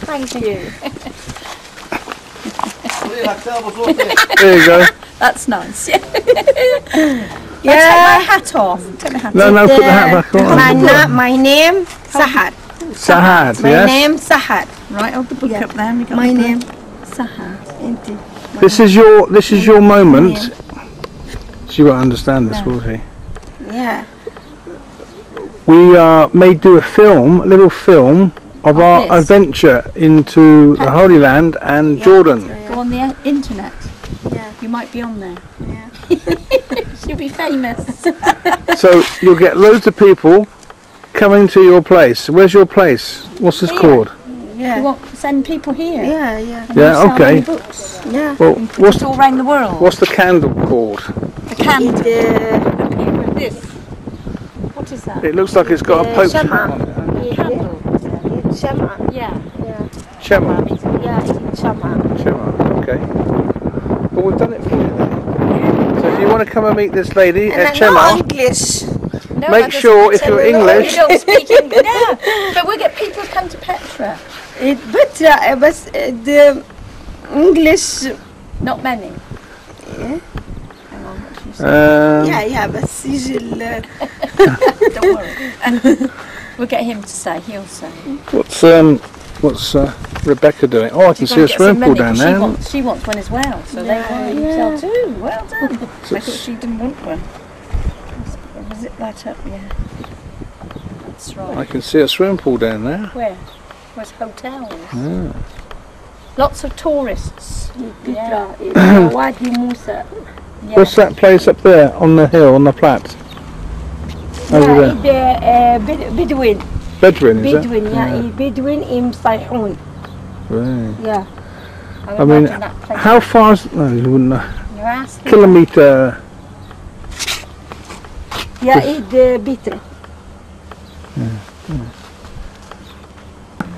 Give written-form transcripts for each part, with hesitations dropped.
Thank you. There you go. That's nice. Yeah. Take my hat off. Take my hat No, off. no, put the hat back on. My name Sahar. Sahad, My yes. name Sahar. Right, hold the book up there. We got My the book. name Sahar. This is your moment. She won't understand this, will she? Yeah. We may do a little film of our this? adventure into the Holy Land and Jordan. Go on the internet. Yeah. You might be on there. Yeah. You'll be famous. So you'll get loads of people coming to your place. Where's your place? What's this Here. called? Yeah. You want to send people here? Yeah, yeah. And you Yeah, sell okay. many books. Yeah. Well, It's all around the world. what's the candle called? the candle? It, This. What is that? It looks like it's got a Pope's hat Shama. on it. Candle. Shama. Yeah. Yeah. Shema. Yeah, it's Shama. Shema, okay. Well, we've done it for you then. So if you want to come and meet this lady at No Shema, English. No, make that sure doesn't if you're matter. English. You don't speak English. No, but we get people come to Petra. Petra, but the English. Not many. Yeah. Hang on, what should you say? Yeah, بس يجي Don't worry. We'll get him to say. He'll say. What's Rebecca doing? Oh, I can She's see gonna a get swimming some pool money, down 'cause there. She wants one as well, so they want you sell too. Well done. I thought she didn't want one. Was it that up? Yeah. That's right. I can see a swimming pool down there. Where? Where's hotels? Yeah. Lots of tourists. Yeah. Wadi Musa. Yeah. What's that place up there on the hill, on the flat? Over there. Bedouin. Bedouin, is it? Bedouin, yeah. Bedouin in Sayhoun. Right. Yeah. I mean, how far is... No, you wouldn't know. You're asking. Kilometre... Yeah, it's bitter.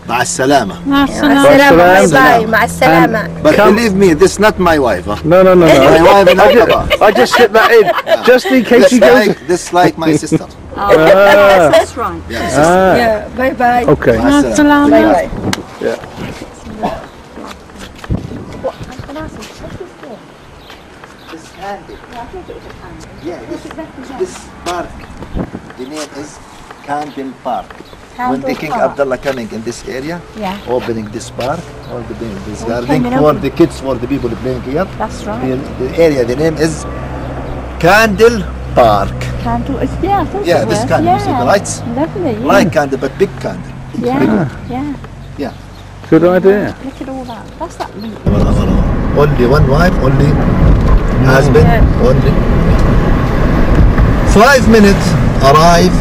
مع السلامة. مع السلامة. باي مع السلامة. But believe me, this is not my wife. Huh? No, no. My wife in Aqaba. I just slipped that in, just in case you go... This like my sister. Ah, That's right. Yeah, bye bye. okay. مع السلامة. Bye bye. Yeah. This candle. Yeah, this park. The name is Candle Park. When the King Abdullah coming in this area, opening this park, all the this garden for the kids, for the people playing here. That's right. The area, the name is Candle Park. Candle. Yeah, I thought Yeah, it this was. candle, you see the lights? Lovely. Yeah. Like candle, but big candle. Yeah. Good idea. Look at all that. That's that loop. Only one wife, only husband, only. 5 minutes arrive.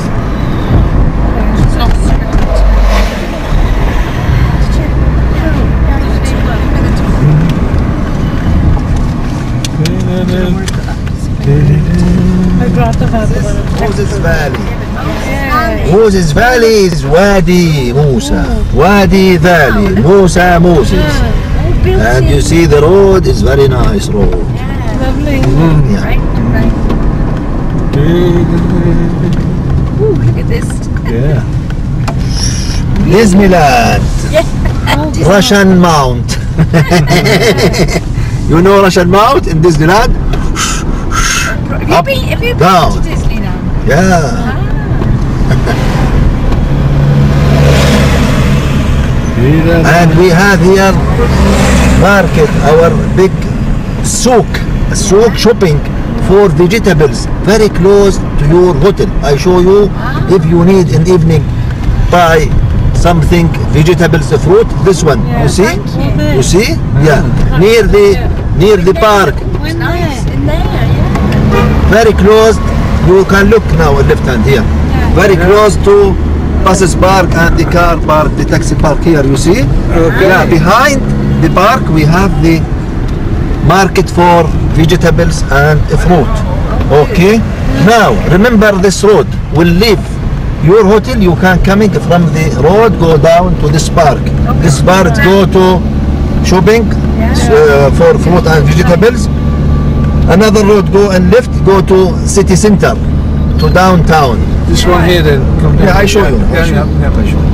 Moses Valley. Moses Valley is Wadi Musa. Wadi Valley. Musa Moses. And you see the road is very nice road. Lovely. Yeah. Ooh, look at this. Yeah. Disneyland. Russian Mount. You know Russian Mount in Disneyland? Have you been down. to Disneyland? Yeah. And we have here market, our big souk shopping for vegetables, very close to your hotel. I show you if you need in evening buy something, vegetables, fruit. This one, you see? You see? Yeah, near the park. It's nice in there, Very close. You can look now left hand here. Very close to buses park and the car park, the taxi park here. You see? Okay. Yeah, behind the park we have the market for vegetables and fruit. Okay. Now remember this road will leave your hotel. You can coming from the road go down to this park. This park go to shopping for fruit and vegetables. Another road go and left go to city center, to downtown. This one here then. Yeah, I show you. Yeah, I show you.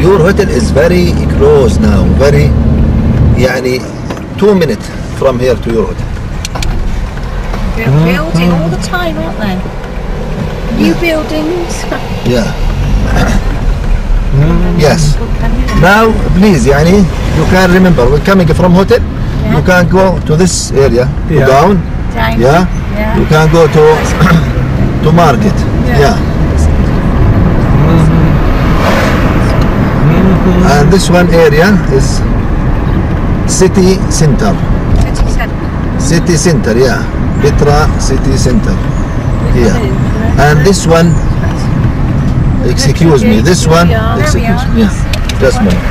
your hotel is very close now, very يعني 2 minutes from here to your hotel. Building all the time, aren't they? New buildings. Yeah. Yes. Now please يعني you can remember we're coming from hotel. Yeah. You can go to this area, go down. Down. Yeah. Yeah. You can go to market. Yeah. And this one area is city center. City center, yeah. Petra city center. Yeah. And this one, excuse me, this one, excuse me. Yeah. Just a minute.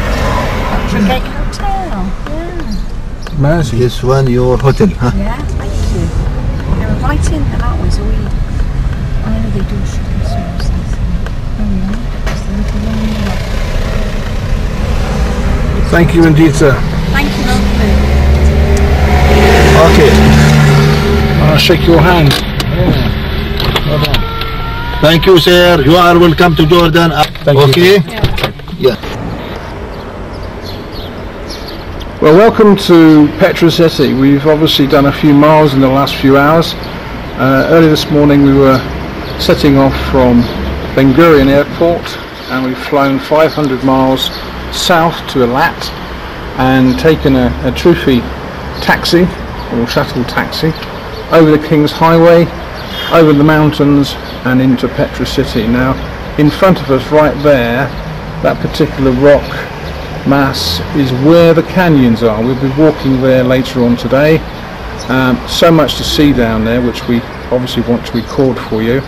Gate Hotel. Yeah. Mercy. This one your hotel, huh? Yeah, thank you. They were right in there, aren't we? So I know they do shopping services. Oh no, it's the little one. Thank you indeed, sir. Thank you, lovely. Okay. I'll shake your hand. Thank you, sir. You are welcome to Jordan. Thank you. Okay? Yeah. Yeah. Well, welcome to Petra City. We've obviously done a few miles in the last few hours. Early this morning we were setting off from Ben Gurion Airport and we've flown 500 miles south to Eilat and taken a THRU taxi or shuttle taxi over the King's Highway, over the mountains and into Petra City. Now in front of us right there, that particular rock mass is where the canyons are. We'll be walking there later on today. So much to see down there which we obviously want to record for you,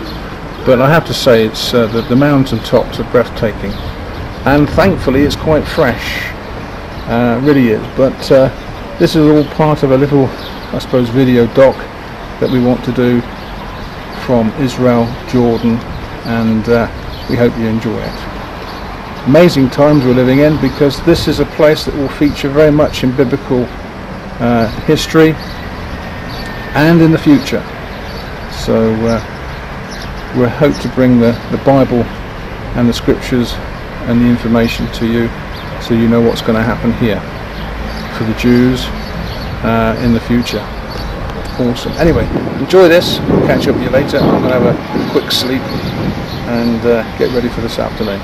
but I have to say it's the mountain tops are breathtaking and thankfully it's quite fresh, really is, but this is all part of a little, I suppose, video doc that we want to do from Israel, Jordan, and we hope you enjoy it. Amazing times we're living in because this is a place that will feature very much in biblical history and in the future. So we hope to bring the Bible and the scriptures and the information to you so you know what's going to happen here for the Jews in the future. Awesome. Anyway, enjoy this. We'll catch up with you later. I'm going to have a quick sleep and get ready for this afternoon.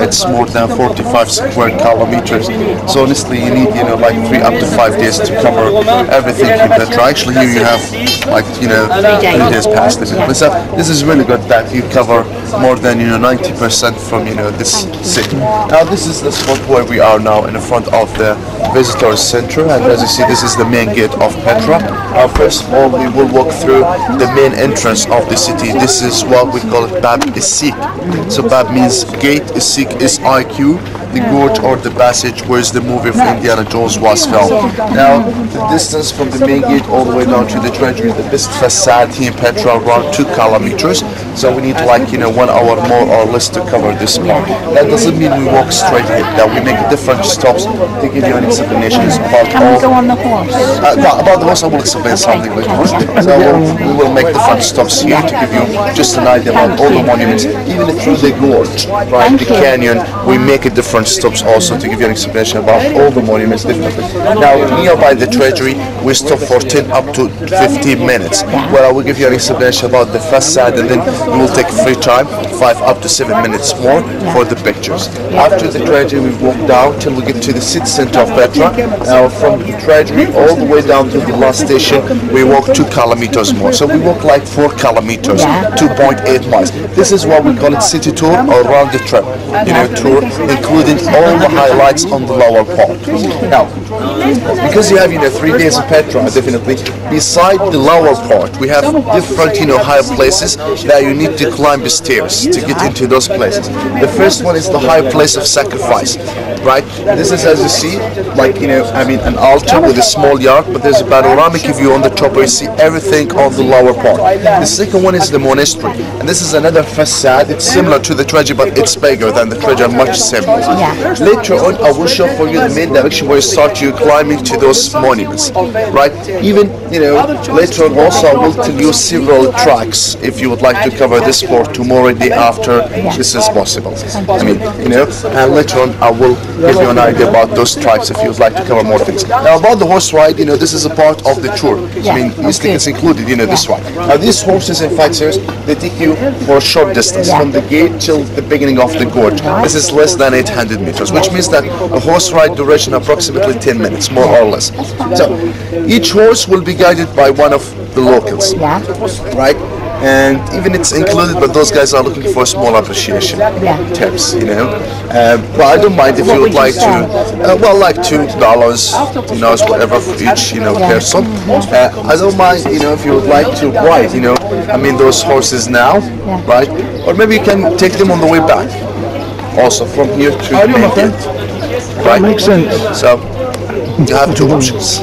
It's more than 45 square kilometers. So honestly, you need, like 3 up to 5 days to cover everything in Petra. Actually, here you have, like, 3 days past this. But so this is really good that you cover more than 90% from this city. Now this is the spot where we are now in the front of the visitor center, and as you see, this is the main gate of Petra. First of all, we will walk through the main entrance of the city. This is what we call it Bab is-Sik. So Bab means gate, is-Sik is IQ, the gorge or the passage where the movie of Indiana Jones was filmed. Now the distance from the main gate all the way down to the treasury, the best facade here in Petra, around 2 kilometers. So we need like 1 hour more or less to cover this part. That doesn't mean we walk straight ahead. That we make different stops to give you an explanation. Can we go on the horse? About the horse, I will explain something later on. So we will make different stops here to give you just an idea about all the monuments, even through the gorge, right? The canyon. We make a different stops also to give you an explanation about all the monuments differently. Now nearby the treasury, we stop for 10 up to 15 minutes, where I will give you an explanation about the facade, and then we will take free time, 5 up to 7 minutes more for the pictures. After the treasury, we walk down till we get to the city center of Petra. Now from the treasury all the way down to the last station, we walk 2 kilometers more. So we walk like 4 kilometers, 2.8 miles. This is what we call it city tour or round the trip, tour, including all the highlights on the lower part. Now, because you have 3 days of Petra, definitely, beside the lower part, we have different high places that you need to climb the stairs to get into those places. The first one is the high place of sacrifice, right? This is, as you see, like an altar with a small yard, but there's a panoramic view on the top where you see everything on the lower part. The second one is the monastery, and this is another facade. It's similar to the treasury, but it's bigger than the treasury, much simpler. Later on, I will show for you the main direction where you start climbing to those monuments, right? Even later on also I will tell you several tracks if you would like to cover this for tomorrow, day after. This is possible. And later on I will give you an idea about those tracks if you would like to cover more things. Now about the horse ride, this is a part of the tour. These tickets included, this ride. Now these horses, in fact, they take you for a short distance from the gate till the beginning of the gorge. This is less than 800 meters, which means that a horse ride duration approximately 10 minutes, more or less. So each horse will be guided by one of the locals, right? And even it's included, but those guys are looking for small appreciation tips, but I don't mind if you would like to, like $2, whatever for each, person. I don't mind, if you would like to ride, those horses now, right? Or maybe you can take them on the way back, also from here to the main gate, right? Makes sense. So you have 2 options.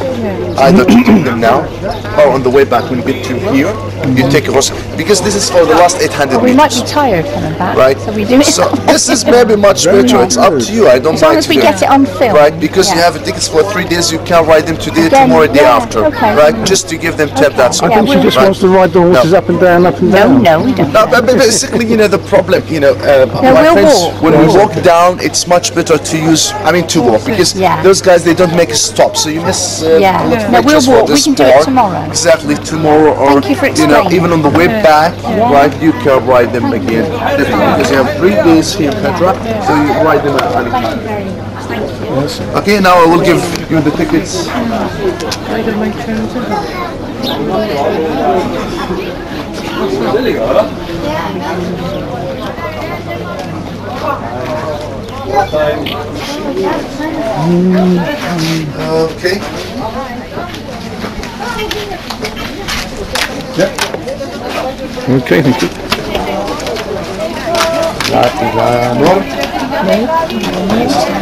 Either to take them now, or on the way back when you get to here, you take a horse, because this is for the last 800 meters. We might be tired coming back, right? So we do it. So this is maybe much better. It's up to you. I don't mind. As long as we get it on film, right? Because you have tickets for 3 days, you can ride them today, tomorrow, day after, right? Just to give them tip. That's all. I think she just wants to ride the horses up and down, up and down. No, we don't. No, but basically, the problem, my friends, when we walk down, it's much better to use, to walk, because those guys, they don't make a stop, so you miss no, we'll walk. We can do it tomorrow. Exactly, tomorrow, or Thank you for explaining. even on the way back, right? You can ride them again, because you have 3 days here in Petra, so you ride them at any time. Yes. Okay, now I will give you the tickets. Okay. Okay, thank you.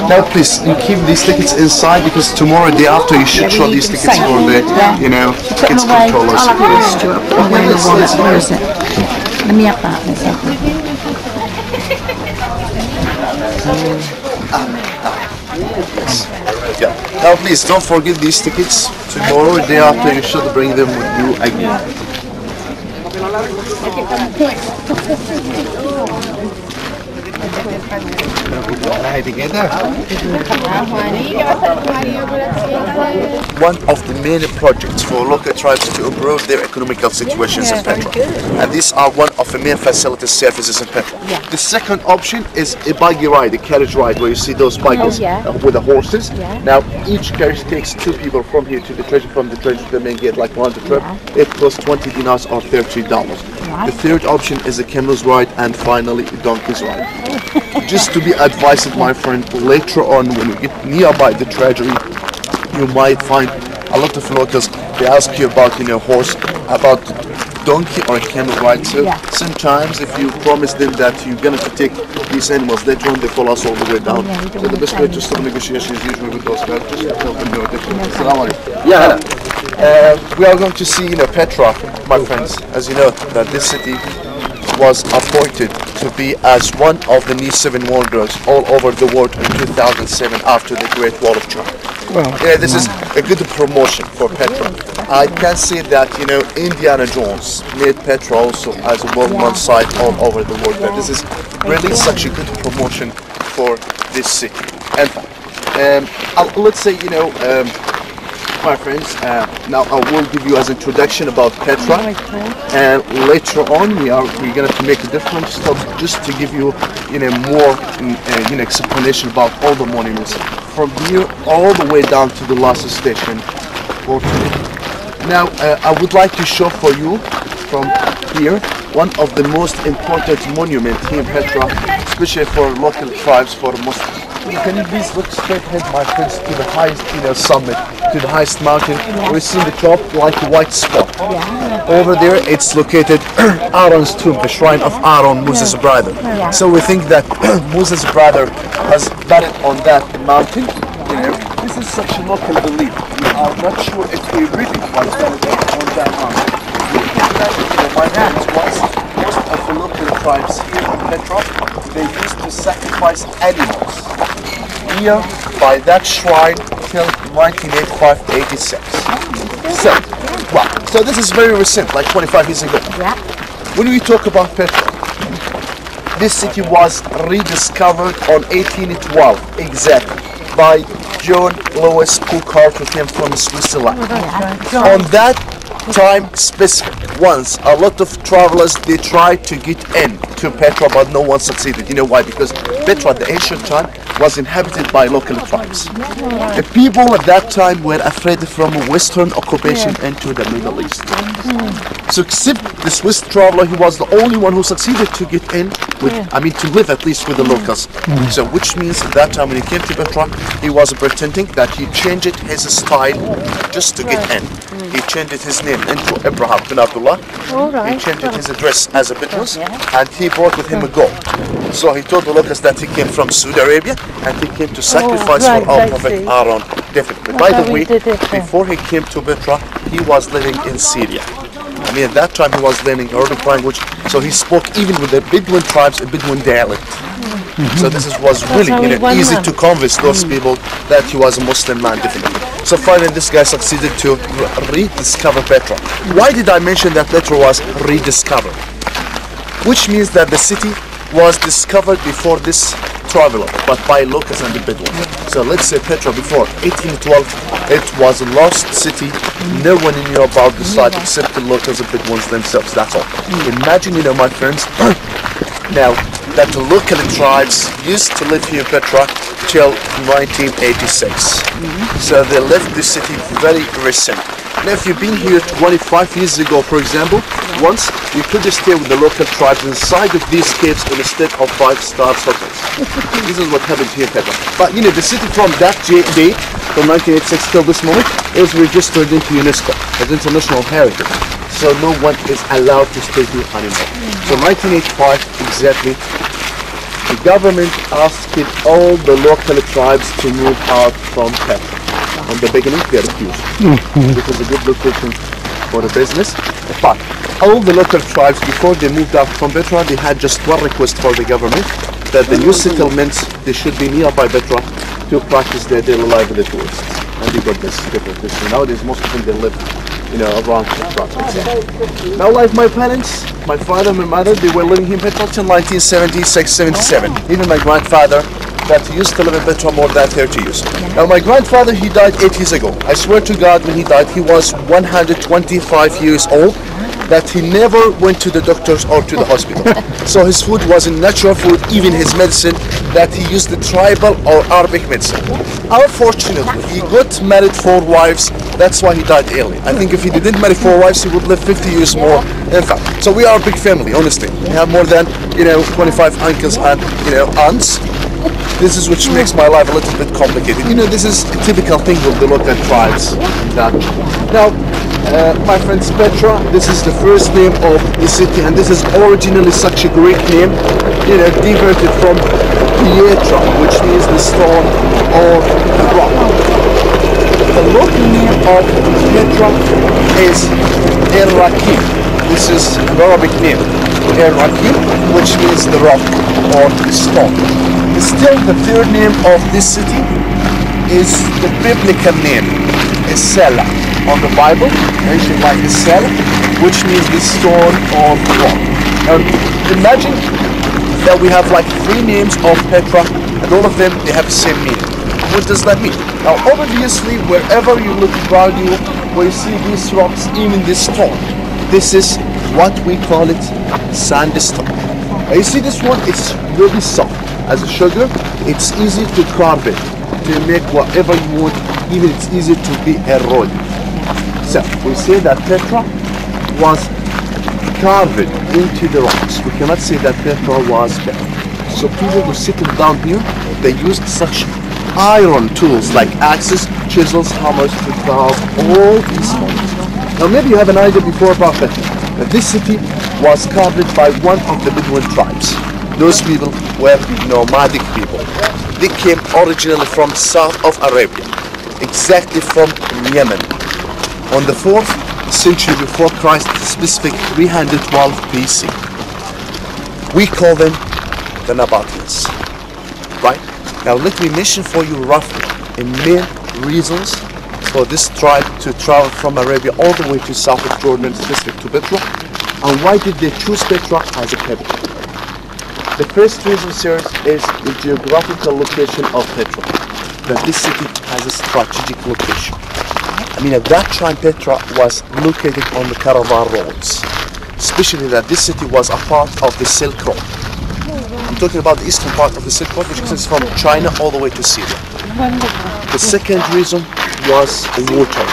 Now please, you keep these tickets inside because tomorrow, day after, you should show these tickets for the, you know, kids controllers. Where is it? Let me have that. Yeah. Now please, don't forget these tickets. Tomorrow, day after, you should bring them with you again. One of the main projects for local tribes to improve their economical situations in Petra. And these are one of the main facilities services in Petra. The second option is a buggy ride, a carriage ride, where you see those buggies with the horses. Now each carriage takes 2 people from here to the treasure, from the treasure to the main gate, like round the trip. It costs 20 dinars or $30. The third option is a camel's ride, and finally a donkey's ride. Just to be advised, my friend, later on when you get nearby the treasury, you might find a lot of locals. They ask you about, you know, horse, about donkey or camel ride. So sometimes if you promise them that you're going to take these animals, later on they follow us all the way down. So the best way to start negotiations usually with those guys, just to tell them no different. We are going to see, you know, Petra, my friends. As you know, that this city was appointed to be as one of the new 7 wonders all over the world in 2007 after the Great Wall of China. Yeah, this is a good promotion for Petra. I can say that, you know, Indiana Jones made Petra also as a well-known site all over the world. This is really such a good promotion for this city. In fact, let's say, you know, my friends, now I will give you as introduction about Petra, and later on we're going to make a different stop just to give you, you know, more you know, explanation about all the monuments from here all the way down to the last station for today. Now I would like to show for you from here one of the most important monuments here in Petra, especially for local tribes, for Muslims. Can you please look straight ahead, my friends, to the highest, you know, summit, to the highest mountain. We see the top like a white spot. Over there, it's located Aaron's tomb, the shrine of Aaron, Moses' brother. So we think that Moses' brother was buried on that mountain. You know, this is such a local belief. We are not sure if he really was buried on that mountain. My friends, most of the local tribes here in Petra, they used to sacrifice animals here by that shrine till 1985-86. So this is very recent, like 25 years ago. When we talk about Petra, this city was rediscovered on 1812 exactly by John Lewis Puchart, who came from Switzerland. On that time specific, once a lot of travelers, they tried to get in to Petra, but no one succeeded. You know why? Because Petra at the ancient time was inhabited by local tribes. The people at that time were afraid from Western occupation into the Middle East. So except the Swiss traveler, he was the only one who succeeded to get in with, I mean, to live at least with the locals. So which means at that time when he came to Petra, he was pretending that he changed his style just to get in. He changed his name into Abraham bin Abdullah. He changed his address as a Bedouin, and he brought with him a goat. So he told the locals that he came from Saudi Arabia and he came to sacrifice for our Prophet Aaron. Definitely. By the way, before he came to Petra, he was living in Syria. I mean, at that time he was learning Arabic language, so he spoke even with the Bedouin tribes a Bedouin dialect. So this was really, you know, easy to convince those people that he was a Muslim man, definitely. So finally this guy succeeded to rediscover Petra. Why did I mention that Petra was rediscovered? Which means that the city was discovered before this traveler, but by locals and the Bedouin. So let's say Petra before 1812, it was a lost city. No one knew about the site except the locals and Bedouins themselves. That's all. Imagine, you know, my friends. Now, that the local tribes used to live here in Petra till 1986. So they left the city very recent. Now if you've been here 25 years ago, for example, once you could stay with the local tribes inside of these caves instead of 5-star hotels. This is what happened here in Petra. But you know, the city from that day, from 1986 till this moment, is registered into UNESCO as international heritage. So no one is allowed to stay here anymore. So 1985 exactly, the government asked all the local tribes to move out from Petra. In the beginning they refused. It was a good location for a business. But all the local tribes, before they moved out from Petra, they had just one request for the government, that the new settlements, they should be nearby Petra to practice their daily life with the tourists. And they got this different. Nowadays most of them they live, you know, around Petra. Now like my parents, my father and my mother, they were living here in Petra till 1976, 77. Even my grandfather, that used to live in Petra more than 30 years. Now my grandfather, he died 8 years ago. I swear to God, when he died, he was 125 years old, that he never went to the doctors or to the hospital. So his food wasn't natural food, even his medicine, that he used the tribal or Arabic medicine. Unfortunately, he got married 4 wives, that's why he died early. I think if he didn't marry 4 wives, he would live 50 years more. In fact, so we are a big family, honestly. We have more than, 25 uncles and, aunts. This is which makes my life a little bit complicated. This is a typical thing with the local tribes. Now, my friends, Petra, this is the first name of the city, and this is originally such a Greek name, diverted from Petra, which means the stone or the rock. The local name of Petra is El-Rakim. This is an Arabic name, El-Rakim, which means the rock or the stone. Still, the third name of this city is the biblical name, Esela. On the Bible, mentioned like Esela, which means the stone or the rock. Imagine that we have like 3 names of Petra, and all of them, they have the same meaning. What does that mean? Now, obviously, wherever you look around you, where you see these rocks, even this stone, this is what we call it sandstone. Now, you see this one, it's really soft. As a sugar, it's easy to carve it, to make whatever you want, even it's easy to be eroded. So, we say that Petra was carved into the rocks. We cannot say that Petra was built. So people who sitting down here, they used such iron tools like axes, chisels, hammers to carve all these stones. Now maybe you have an idea before about Petra, that this city was carved by one of the Bedouin tribes. Those people were nomadic people. They came originally from south of Arabia, exactly from Yemen. On the 4th century before Christ, specific 312 BC. We call them the Nabateans. Right? Now let me mention for you roughly the main reasons for this tribe to travel from Arabia all the way to south of Jordan, specific to Petra, and why did they choose Petra as a capital. The first reason, sirs, is the geographical location of Petra. That this city has a strategic location. At that time Petra was located on the caravan roads. Especially that this city was a part of the Silk Road. I'm talking about the eastern part of the Silk Road, which extends from China all the way to Syria. The second reason was the water.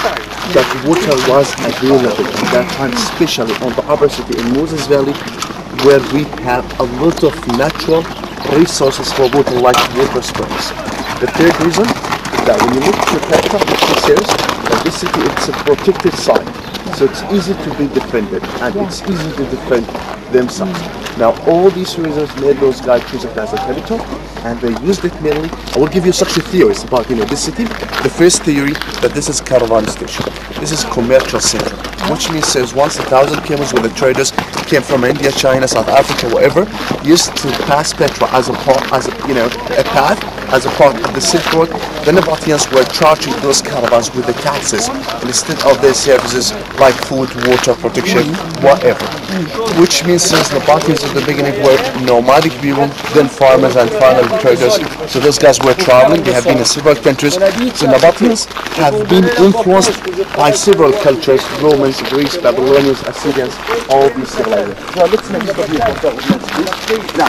That water was available at that time, especially on the upper city in Moses Valley, where we have a lot of natural resources for water, like water springs. The third reason is that when you look to Petra, it says that this city, it's a protected site, so it's easy to be defended, and it's easy to defend themselves. Now all these reasons made those guys choose it as a capital, and they used it mainly. I will give you such a theories about this city. The first theory, that this is caravan station. This is commercial center, which means there's once 1,000 camels with the traders came from India, China, South Africa, wherever, used to pass Petra as a part, a path, as a part of the Silk Road the Nabateans were charging those caravans with the taxes instead of their services like food, water, protection, whatever. Which means since Nabateans at the beginning were nomadic people, then farmers and finally traders. So those guys were traveling, they have been in several countries. So Nabateans have been influenced by several cultures, Romans, Greeks, Babylonians, Assyrians, all these civilizations. Now let's make a video. Now,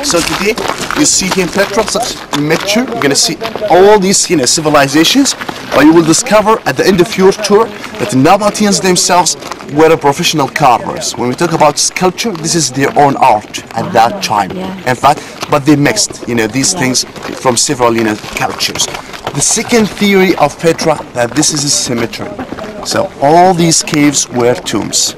so today you see here in Petra, mixture, you're going to see all these civilizations, but you will discover at the end of your tour that the Nabateans themselves were professional carvers. When we talk about sculpture, this is their own art at that time. In fact, but they mixed these things from several cultures. The second theory of Petra, that this is a cemetery. So all these caves were tombs.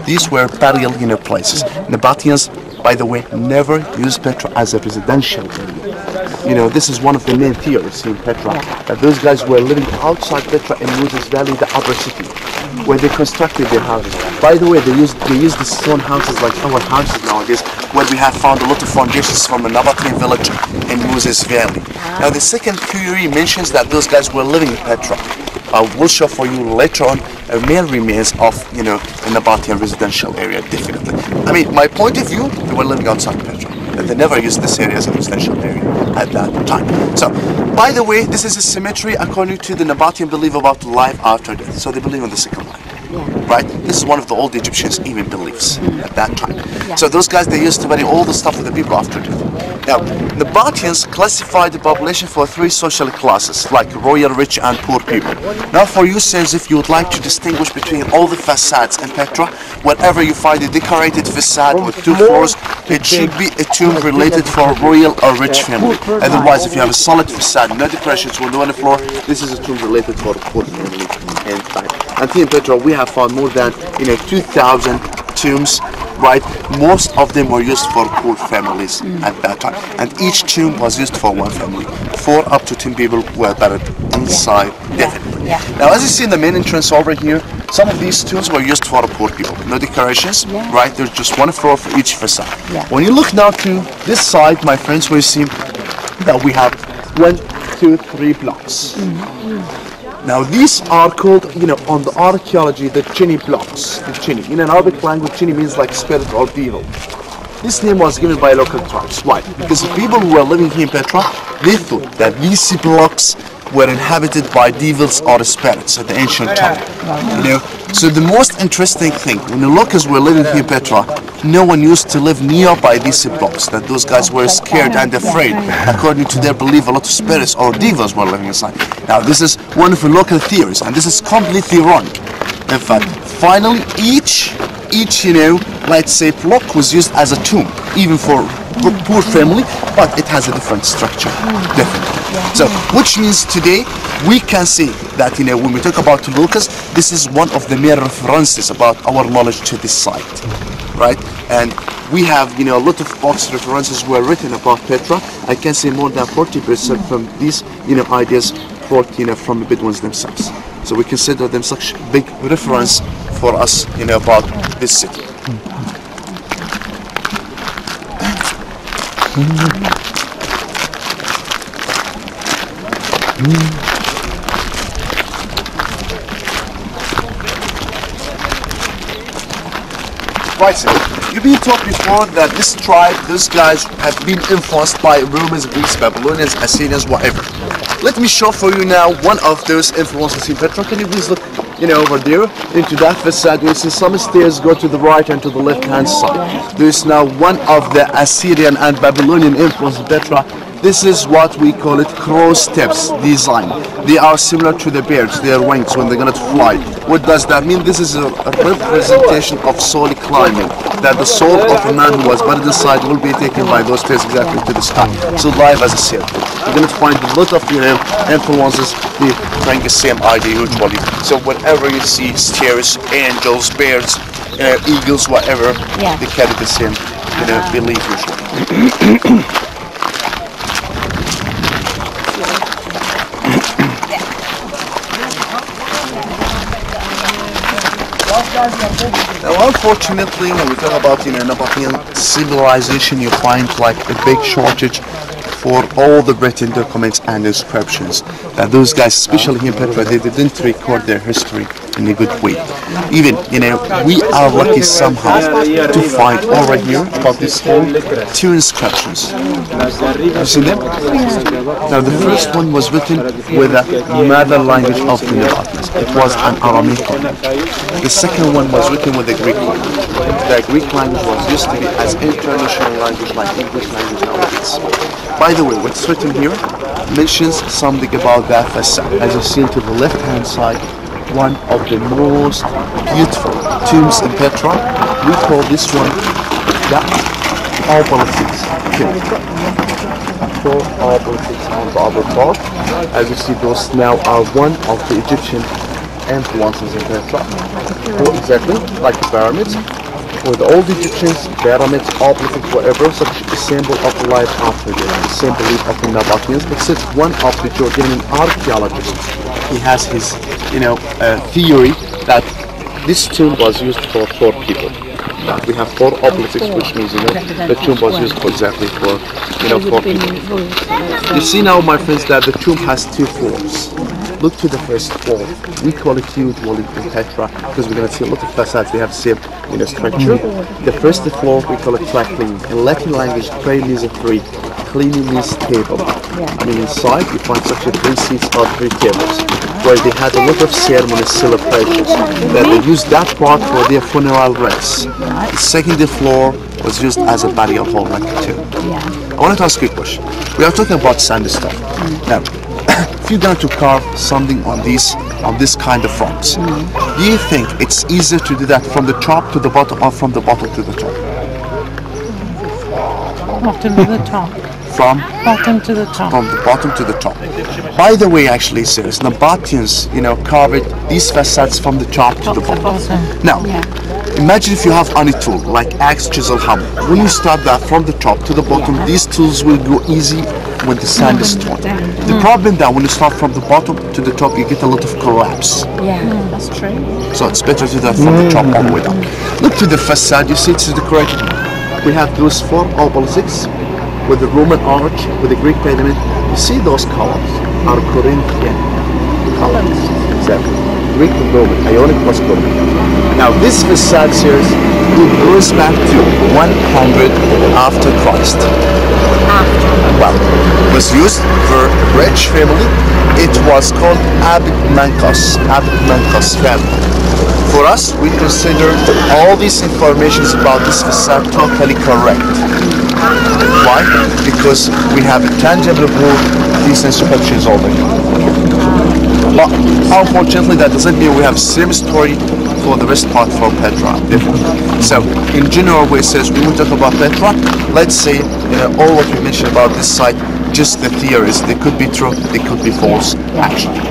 These were burial places. Nabateans, by the way, never used Petra as a residential area. This is one of the main theories in Petra, that those guys were living outside Petra in Moses Valley, the upper city, where they constructed their houses. By the way, they used the stone houses like our houses nowadays, where we have found a lot of foundations from a Nabatean village in Moses Valley. Now the second theory mentions that those guys were living in Petra. I will show for you later on mere remains of a Nabatean residential area, definitely. I mean, my point of view, they were living outside Petra. That they never used this area as a residential area at that time. So, by the way, this is a cemetery according to the Nabatean belief about life after death. So they believe in the second life. Right? This is one of the old Egyptians even beliefs at that time. So those guys, they used to bury all the stuff of the people after death. Now, the Nabateans classified the population for three social classes, like royal, rich, and poor people. Now, for you, sirs, if you would like to distinguish between all the facades in Petra, whenever you find a decorated facade with two floors, it should be a tomb related for royal or rich family. Otherwise, if you have a solid facade, no decorations, window on the floor, this is a tomb related for a poor family. And here in Petra, we have found more than 2,000 tombs. Right, most of them were used for poor families at that time, and each tomb was used for one family. 4 up to 10 people were buried inside, definitely. Now, as you see in the main entrance over here, some of these tombs were used for poor people. No decorations, right? There's just one floor for each facade. When you look now to this side, my friends, we see that we have 1, 2, 3 blocks. Now these are called, on the archaeology, the Chini blocks. The Chini. In an Arabic language, Chini means like spirit or devil. This name was given by local tribes. Why? Because the people who were living here in Petra, they thought that these blocks were inhabited by devils or spirits at the ancient time. So the most interesting thing, when the locals were living here in Petra, no one used to live nearby these blocks, that those guys were scared and afraid. According to their belief, a lot of spirits or devils were living inside. Now this is one of the local theories, and this is completely wrong. In fact, finally each let's say block was used as a tomb, even for poor family, but it has a different structure, definitely. So, which means today we can see that when we talk about Lucas, this is one of the main references about our knowledge to this site, right? And we have a lot of books references were written about Petra. I can say more than 40% from these ideas brought from the Bedouins themselves. So we consider them such big reference for us about this city. Right, sir. You've been taught before that this tribe, these guys have been influenced by Romans, Greeks, Babylonians, Assyrians, whatever. Let me show for you now one of those influences in Petra. Can you please look, over there into that facade? You see some stairs go to the right and to the left hand side. There is now one of the Assyrian and Babylonian influence in Petra. This is what we call it crow steps design. They are similar to the birds, their wings when they're going to fly. What does that mean? This is a representation of soul climbing, that the soul of a man who was buried inside will be taken by those stairs exactly to the sky. So life as a circle. You're going to find a lot of influences trying the same idea usually. So whenever you see stairs, angels, birds, eagles, whatever, they carry the same belief usually. Now, unfortunately, when we talk about Nabatean civilization, you find like a big shortage for all the written documents and inscriptions. That those guys, especially here in Petra, they didn't record their history in a good way. Even, you know, we are lucky somehow to find over here about this whole 2 inscriptions. You see them? Now the first one was written with the mother language of the Nabateans. It was an Aramaic one. The second one was written with the Greek language. The Greek language was used to be as international language like English language nowadays. By the way, what's written here mentions something about that facade. As you see to the left hand side, one of the most beautiful tombs in Petra. We call this one the obelisk. Four obelisks on the other part. As you see, those now are one of the Egyptian influences in Petra. Exactly like the pyramids. For the old Egyptians, pyramids, obelisks, whatever, such a symbol of life after death, the same belief of the Nabateans. Except one of the Jordanian archaeologists, he has his, theory that this tomb was used for 4 people. We have 4 obelisks, which means, the tomb was used for exactly for, 4 people. You see now, my friends, that the tomb has 2 floors. Look to the first floor. We call it usually in Petra because we're going to see a lot of facades. We have the same, structure. The first floor we call it tracling. In Latin language, tray means 3. Cleaning means table. I mean, inside you find such a 3 seats or 3 tables where they had a lot of ceremonies, celebrations. That they used that part for their funeral rites. The second floor was used as a burial hall like a tomb. I want to ask you a question. We are talking about sandstone. Now, if you're going to carve something on this kind of rocks, do you think it's easier to do that from the top to the bottom or from the bottom to the top? Bottom to the top. From? Bottom to the top. From the bottom to the top. By the way, actually, serious, Nabateans, carved these facades from the top to the bottom. Now, imagine if you have any tool like axe, chisel, hammer. When you start that from the top to the bottom, these tools will go easy when the sand is torn. The problem that when you start from the bottom to the top, you get a lot of collapse. Yeah, that's true. So it's better to do that from the top all the way down. Look to the facade, you see it's decorated. We have those 4 obelisks with the Roman arch, with the Greek pyramid. You see those columns are Corinthian columns. Exactly. Greek and Roman, Ionic plus Roman. Now this facade series goes back to 100 after Christ. Well, it was used for a rich family. It was called Abd Manqas family. For us, we consider all these informations about this facade totally correct. Why? Because we have a tangible proof these inscriptions already. But unfortunately, that doesn't mean we have the same story for the rest part for Petra. So, in general, we says we will talk about Petra. Let's say all what we mentioned about this site, just the theories. They could be true, they could be false. Actually.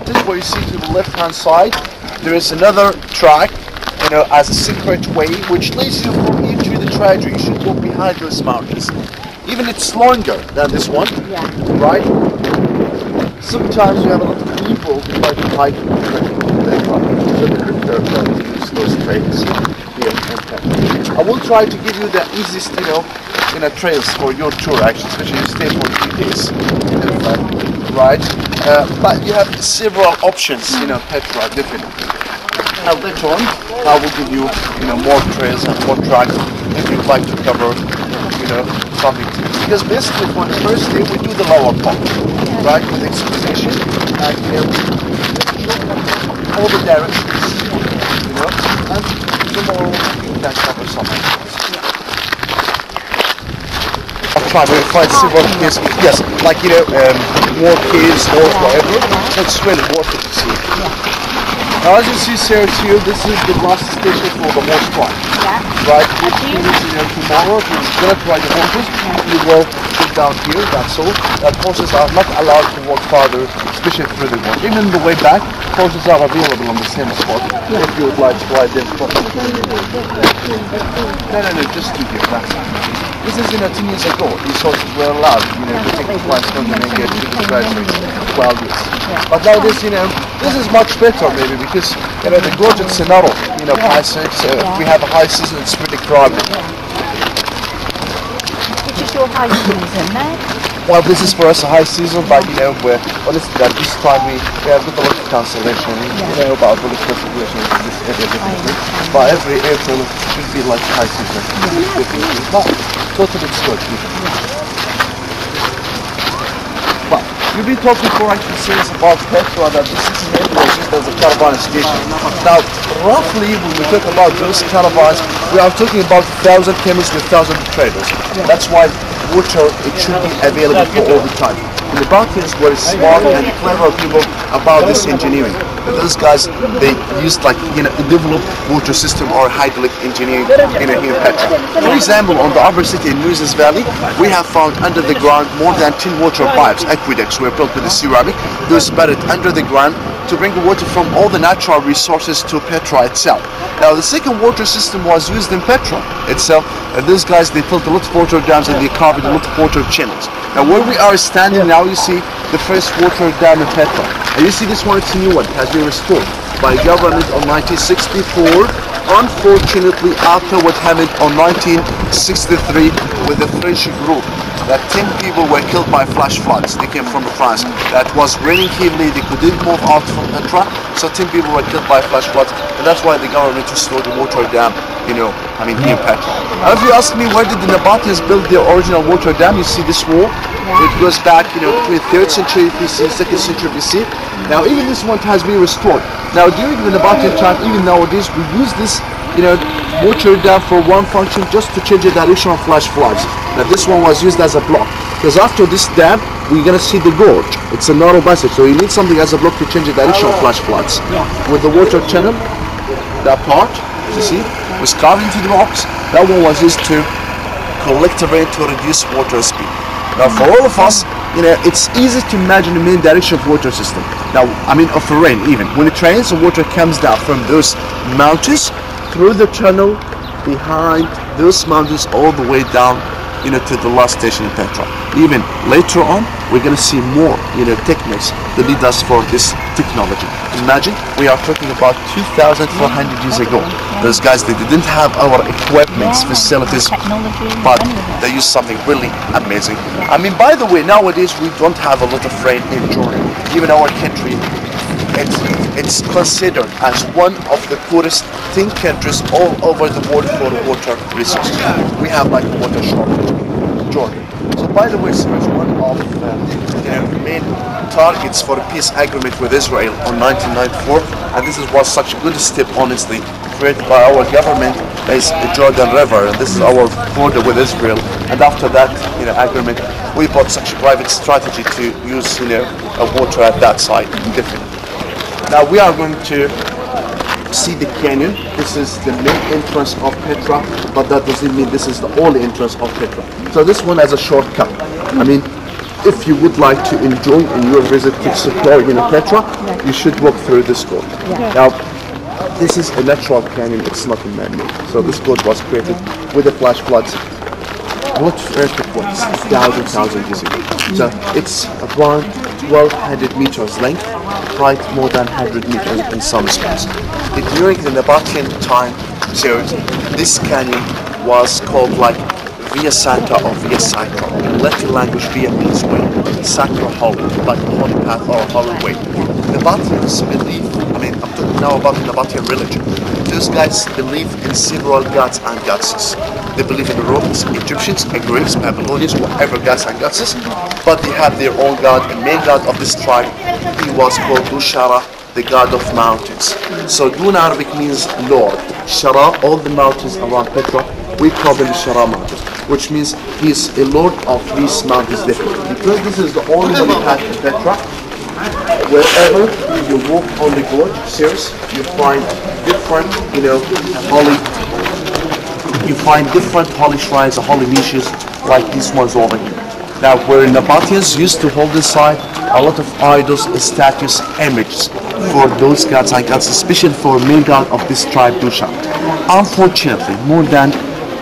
This is what you see to the left hand side. There is another track, as a secret way, which leads you from here to the treasure. You should walk behind those mountains. Even it's longer than this one, right? Sometimes you have a lot of people who like to hike the those trails here. I will try to give you the easiest, trails for your tour, actually, especially if you stay for 3 days. Right? But you have several options, Petra, definitely. Now later on, I will give you, more trails and more tracks if you'd like to cover, something. Because basically for the first day we do the lower part, right, with exposition and all the directions, and tomorrow you can cover some areas. I'll try to find several caves, yes, like more caves or whatever. That's really worth it to see. Now as you see, Sarah, here, this is the last station for the most part. right? Tomorrow, if you're going to try the horses, you will sit down here, that's all. That horses are not allowed to walk farther, especially through the gorge. Even on the way back, horses are available on the same spot if you would like to ride them properly. No, just to here, that's it. This is 10 years ago. These horses were allowed, to take the flights from the main gate to the graduates, 12 years. But nowadays, this is much better maybe because, the gorge it's narrow, passage. We have a high season, it's really crowded. Which is your high season now? Well, this is for us a high season, but we're honestly at this time we have got a lot of cancellation, about the cancellation in this area definitely. But every April should be like high season. But totally it's good. Well, you've been talking for actually serious about Petra, that this is an area just as a caravan station. Now, roughly when we talk about those caravans, we are talking about 1,000 camels with 1,000 traders. That's why water, it should be available for all the time. The Nabateans were smart and clever people about this engineering. But those guys, they used developed water system or hydraulic engineering in Petra. For example, on the upper city in Moses Valley, we have found under the ground more than 10 water pipes, aqueducts were built with the ceramic. Those buried under the ground to bring the water from all the natural resources to Petra itself. Now the second water system was used in Petra itself, and these guys, they built a lot of water dams and they carved a lot of water channels. Now where we are standing now, you see the first water dam in Petra. And you see this one, it's a new one, it has been restored by government on 1964. Unfortunately, after what happened on 1963 with the French group, that 10 people were killed by flash floods. They came from France. That was raining heavily, they couldn't move out from Petra, so 10 people were killed by flash floods, and that's why the government restored the water dam, here in Petra. Now if you ask me where did the Nabateans build their original water dam, you see this wall, it goes back, between 3rd century BC, 2nd century BC. Now even this one has been restored. Now during the Nabatean time, even nowadays, we use this, water dam for one function, just to change the direction of flash floods. Now this one was used as a block, because after this dam, we're gonna see the gorge. It's a narrow passage, so you need something as a block to change the direction of flash floods. With the water channel, that part, you see, was carved into the rocks. That one was used to collect the rain to reduce water speed. Now for all of us, it's easy to imagine the main direction of water system. Now, of the rain even. When it rains, the water comes down from those mountains through the channel behind those mountains all the way down, to the last station in Petra. Even later on, we're going to see more, techniques that lead us for this technology. Imagine, we are talking about 2,400 years ago. Those guys, they didn't have our equipments, facilities, but they used something really amazing. By the way, nowadays we don't have a lot of rain in Jordan. Even our country, it's considered as one of the poorest countries all over the world for water resources. We have a water shortage in Jordan. So by the way, sir, it's one of the main targets for a peace agreement with Israel on 1994, and this was such a good step, honestly, created by our government, is the Jordan River, and this is our border with Israel. And after that, agreement, we bought such a private strategy to use, a water at that site. Definitely. Now we are going to see the canyon. This is the main entrance of Petra, but that doesn't mean this is the only entrance of Petra. So this one has a shortcut. If you would like to enjoy in your visit to explore Petra, you should walk through this road. Now, this is a natural canyon, it's not a man-made. So this road was created with the flash floods. What earthquake was 1,000 years ago. So it's around 1,200 meters length, right, more than 100 meters in some spots. During the Nabatean time period, this canyon was called Via Santa or Via Sacra. In Latin language, Via means way. Sacra, holy, like a holy path or a holy way. The Nabateans believe, I'm talking now about the Nabatean religion. Those guys believe in several gods and goddesses. They believe in the Romans, Egyptians, Greeks, Babylonians, whatever gods and goddesses, but they have their own god. The main god of this tribe, he was called Dushara, the god of mountains. So Dun Arabic means Lord. Shara, all the mountains around Petra, we call them the Shara mountains, which means he's a lord of these mountains definitely. Because this is the only one we have in Petra, wherever you walk on the gorge, you find different, holy you find different holy shrines or holy niches like these ones over here. Now, where Nabateans used to hold inside a lot of idols, statues, images for those gods and gods, especially for main god of this tribe, Dusha. Unfortunately, more than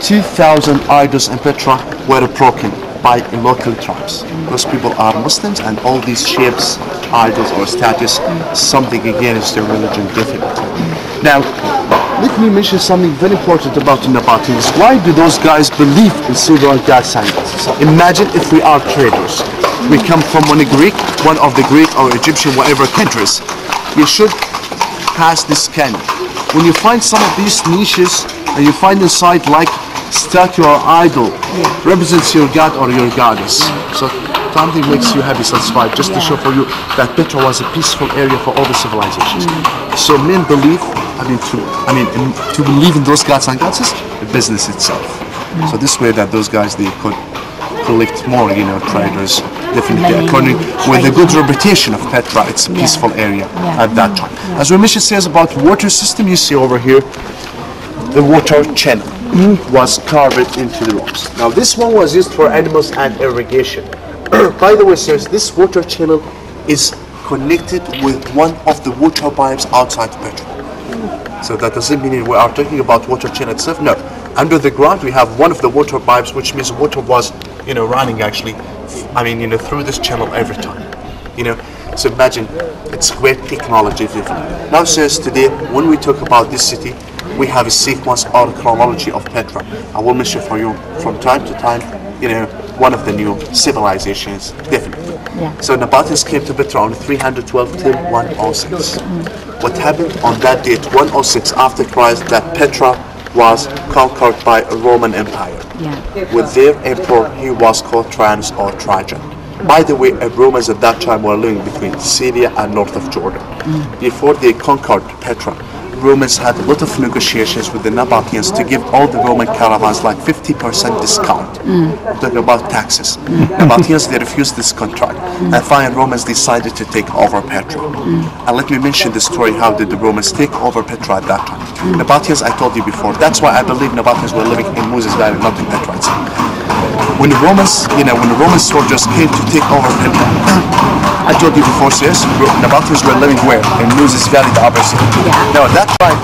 2,000 idols in Petra were broken by local tribes. Those people are Muslims, and all these shapes, idols or statues, something against their religion, definitely. Now, let me mention something very important about the Nabateans. Why do those guys believe in several gods and goddesses? Imagine if we are traders. We come from one of the Greek or Egyptian, whatever countries. We should pass this canyon. When you find some of these niches and you find inside like statue or idol represents your god or your goddess. So something makes you happy, satisfied, just to show for you that Petra was a peaceful area for all the civilizations. So men believe, to believe in those gods and goddesses, the business itself. So this way that those guys, they could collect more, traders, definitely according with the good reputation of Petra. It's a peaceful area at that time. As Ramesh says about water system, you see over here, the water channel was carved into the rocks. Now this one was used for animals and irrigation. By the way, sirs, this water channel is connected with one of the water pipes outside Petra. So that doesn't mean we are talking about water channel itself. No, under the ground we have one of the water pipes, which means water was, running actually, through this channel every time. So imagine, it's great technology. Now, sirs, today when we talk about this city, we have a sequence or chronology of Petra. I will mention for you from time to time, one of the new civilizations, definitely. So Nabateans came to Petra on 312 till 106. What happened on that date, 106 after Christ, that Petra was conquered by a Roman Empire. With their emperor, he was called Trans or Trajan. By the way, Romans at that time were living between Syria and north of Jordan. Before they conquered Petra, Romans had a lot of negotiations with the Nabateans to give all the Roman caravans like 50% discount. Talking about taxes. Nabateans, they refused this contract. And finally Romans decided to take over Petra. And let me mention the story, how did the Romans take over Petra at that time. Nabateans, I told you before, that's why I believe Nabateans were living in Moses Valley, not in Petra itself. When the Romans, when the Roman soldiers came to take over Petra, I told you before, yes, Nabateans were living where? In Moses Valley, the upper city. Now at that time,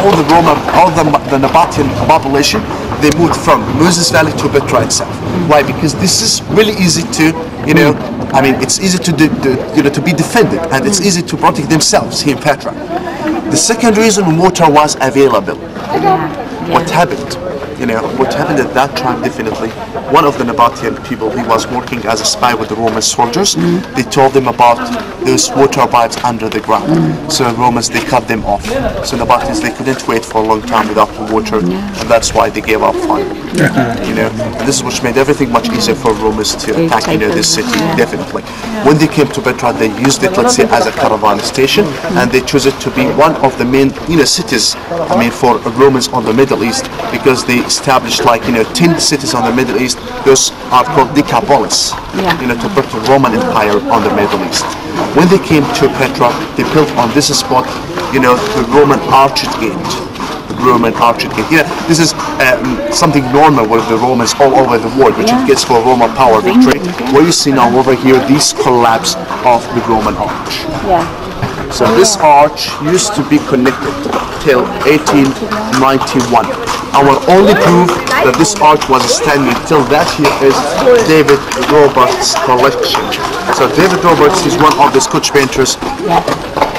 all the Nabatean population, they moved from Moses Valley to Petra itself. Why? Because this is really easy to, it's easy to to be defended, and it's easy to protect themselves here in Petra. The second reason, water was available. What happened? What happened at that time, definitely, one of the Nabatean people, he was working as a spy with the Roman soldiers. They told them about those water pipes under the ground. So the Romans, they cut them off. So Nabateans, they couldn't wait for a long time without the water, and that's why they gave up finally. And this is which made everything much easier for Romans to attack, this city, definitely. When they came to Petra, they used it, let's say, as a caravan station, and they chose it to be one of the main, cities, for Romans on the Middle East, because they established 10 cities on the Middle East. Those are called Decapolis, to put the Roman Empire on the Middle East. When they came to Petra, they built on this spot, the Roman arched gate. The Roman arched gate. This is something normal with the Romans all over the world, which it gets for Roman power victory. What you see now over here, this collapse of the Roman arch. So this arch used to be connected till 1891. Our only proof that this arch was standing till that here is David Roberts' collection. So David Roberts is one of the Scotch painters.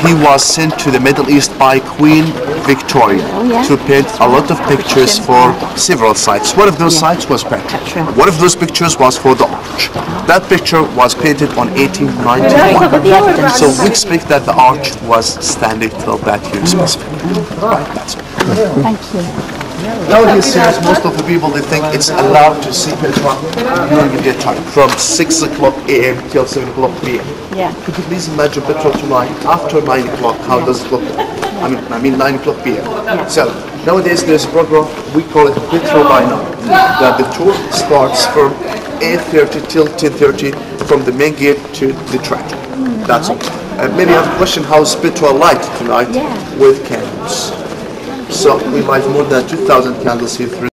He was sent to the Middle East by Queen Victoria to paint a lot of pictures for several sites. One of those sites was Petra. One of those pictures was for the arch. That picture was painted on 1891. So we expect that the arch was standing till that year specifically. Right, that's it. Thank you. Nowadays, most of the people, they think it's allowed to see Petra during the daytime, from 6 o'clock a.m. till 7 o'clock p.m. Could you please imagine Petra tonight after 9 o'clock? How does it look? I mean 9 o'clock p.m. So nowadays there's a program, we call it Petra by night. That the tour starts from 8:30 till 10:30 from the main gate to the track. That's all. Maybe I have a question, how's Petra light tonight? With candles. So we light more than 2,000 candles here through